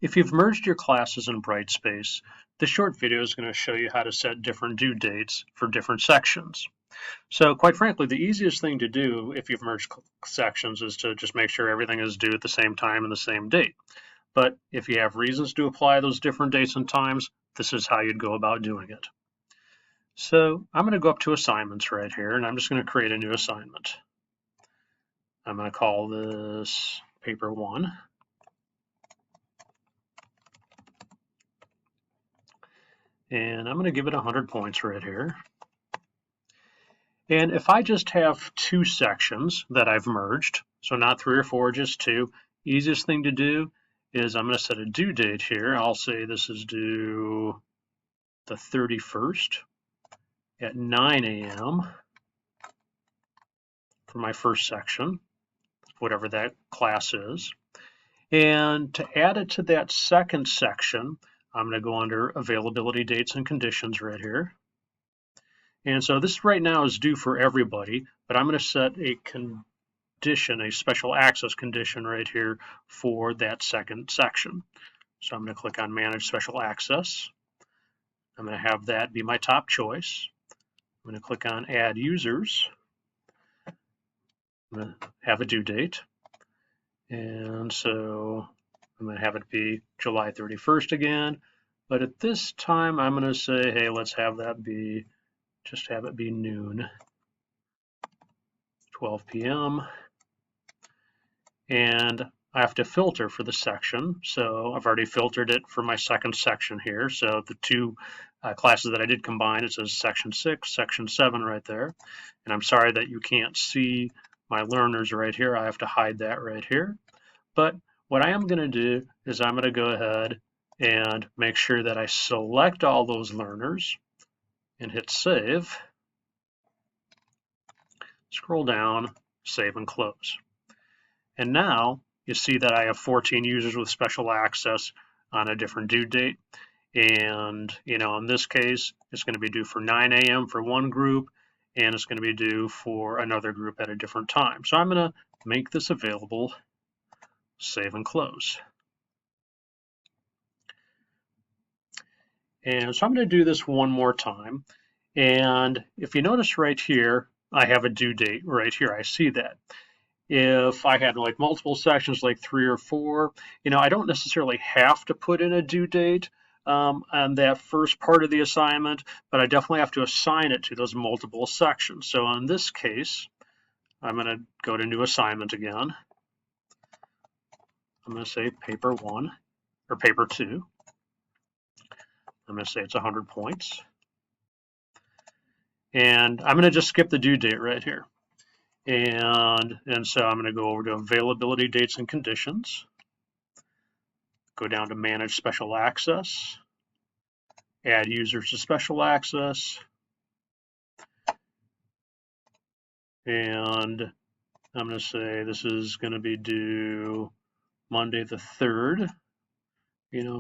If you've merged your classes in Brightspace, this short video is going to show you how to set different due dates for different sections. So quite frankly, the easiest thing to do if you've merged sections is to just make sure everything is due at the same time and the same date. But if you have reasons to apply those different dates and times, this is how you'd go about doing it. So I'm going to go up to assignments right here, and I'm just going to create a new assignment. I'm going to call this paper 1. And I'm going to give it 100 points right here. And if I just have 2 sections that I've merged, so not 3 or 4, just 2, easiest thing to do is I'm going to set a due date here. I'll say this is due the 31st at 9 a.m. for my first section, whatever that class is. And to add it to that second section, I'm going to go under availability dates and conditions right here. And so this right now is due for everybody, but I'm going to set a condition, a special access condition right here for that second section. So I'm going to click on Manage Special Access. I'm going to have that be my top choice. I'm going to click on Add Users. I'm going to have a due date. And so I'm going to have it be July 31st again. But at this time, I'm going to say, hey, let's have that be, just have it be noon, 12 p.m. And I have to filter for the section. So I've already filtered it for my second section here. So the 2 classes that I did combine, it says section 6, section 7 right there. And I'm sorry that you can't see my learners right here. I have to hide that right here. But what I am going to do is I'm going to go ahead and make sure that I select all those learners and hit save. Scroll down, save and close. And now you see that I have 14 users with special access on a different due date. And, in this case, it's going to be due for 9 a.m. for one group, and it's going to be due for another group at a different time. So I'm going to make this available, save and close. And so I'm going to do this one more time. And if you notice right here, I have a due date right here. I see that. If I had like multiple sections, like 3 or 4, I don't necessarily have to put in a due date on that first part of the assignment, but I definitely have to assign it to those multiple sections. So in this case, I'm going to go to new assignment again. I'm going to say paper 1 or paper 2. I'm going to say it's 100 points. And I'm going to just skip the due date right here. And so I'm going to go over to availability dates and conditions. Go down to Manage Special Access. Add users to special access. And I'm going to say this is going to be due Monday the 3rd,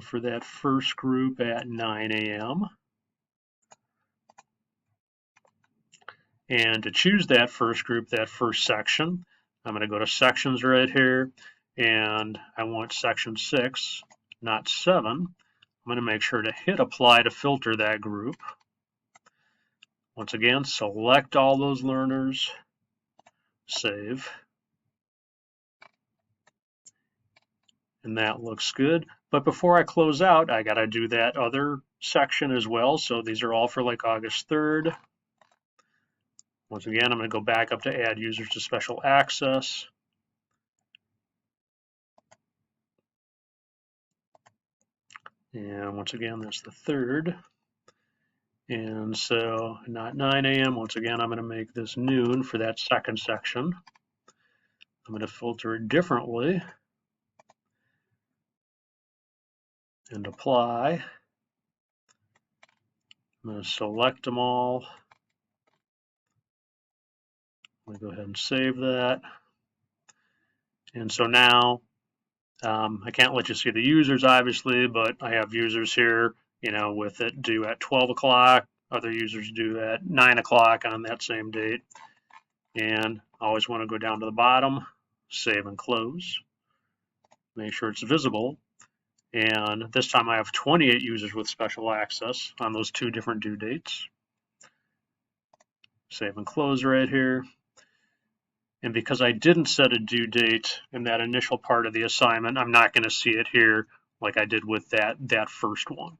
for that first group at 9 a.m. And to choose that first group, that first section, I'm going to go to sections right here, and I want section 6, not 7. I'm going to make sure to hit apply to filter that group. Once again, select all those learners, save. And that looks good. But before I close out, I got to do that other section as well. So these are all for like August 3rd. Once again, I'm going to go back up to add users to special access. And once again, that's the 3rd. And so not 9 a.m. Once again, I'm going to make this noon for that second section. I'm going to filter it differently and apply. I'm going to select them all. I'm going to go ahead and save that. And so now I can't let you see the users, obviously, but I have users here, with it due at 12 o'clock. Other users due at 9 o'clock on that same date. And I always want to go down to the bottom, save and close. Make sure it's visible. And this time I have 28 users with special access on those 2 different due dates. Save and close right here. And because I didn't set a due date in that initial part of the assignment, I'm not going to see it here like I did with that first one.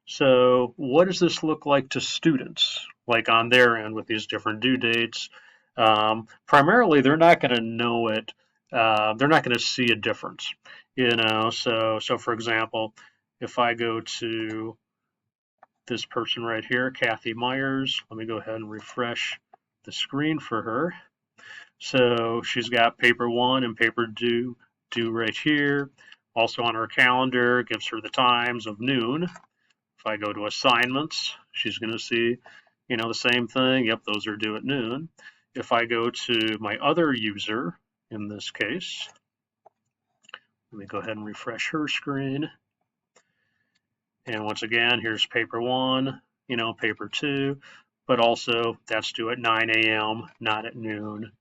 So what does this look like to students, like on their end with these different due dates? Primarily, they're not going to know it. They're not going to see a difference, So for example, if I go to this person right here, Kathy Myers, let me go ahead and refresh the screen for her. So she's got paper 1 and paper due right here. Also on her calendar, gives her the times of noon. If I go to assignments, she's going to see, the same thing. Yep, those are due at noon. If I go to my other user, in this case, let me go ahead and refresh her screen. And once again, here's paper 1, paper 2, but also that's due at 9 a.m., not at noon.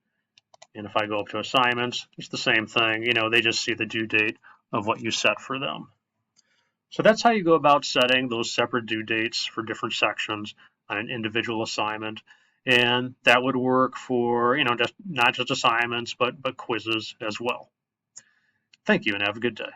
And if I go up to assignments, it's the same thing. They just see the due date of what you set for them. So that's how you go about setting those separate due dates for different sections on an individual assignment. And that would work for, not just assignments, but quizzes as well. Thank you and have a good day.